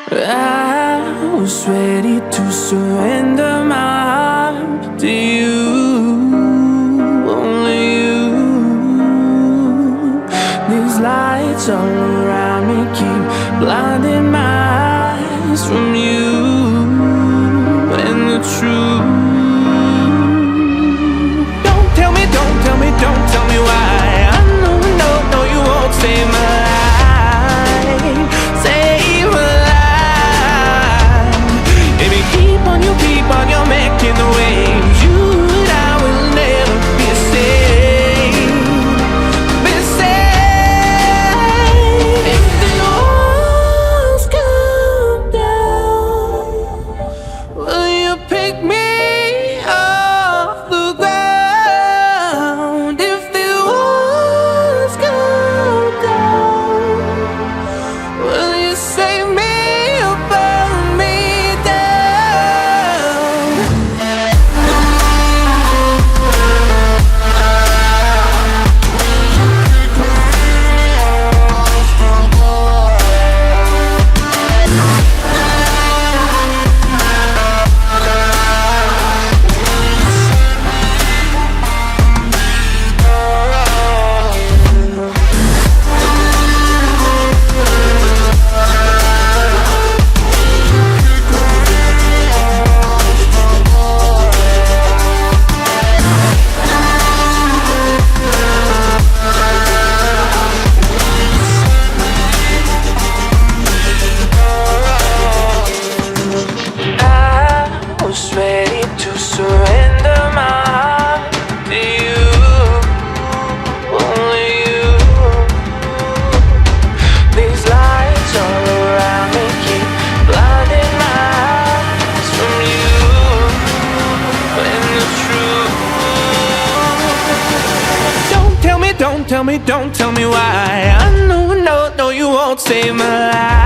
I was ready to surrender my heart to you, only you. These lights all around me keep blinding my eyes from you and the truth. Don't tell me, don't tell me, don't tell me why. I know, no, no, you won't save my life, save my life. Baby, keep on, you're making the waves. You and I will never be safe, be safe. If the walls come down, will you pick me off the ground? If the walls come down, will you save me or burn me down? I was ready to surrender my heart to you, only you. These lights all around me keep blinding my eyes from you and the truth. Don't tell me, don't tell me, don't tell me why. I know, no, no, you won't save my life.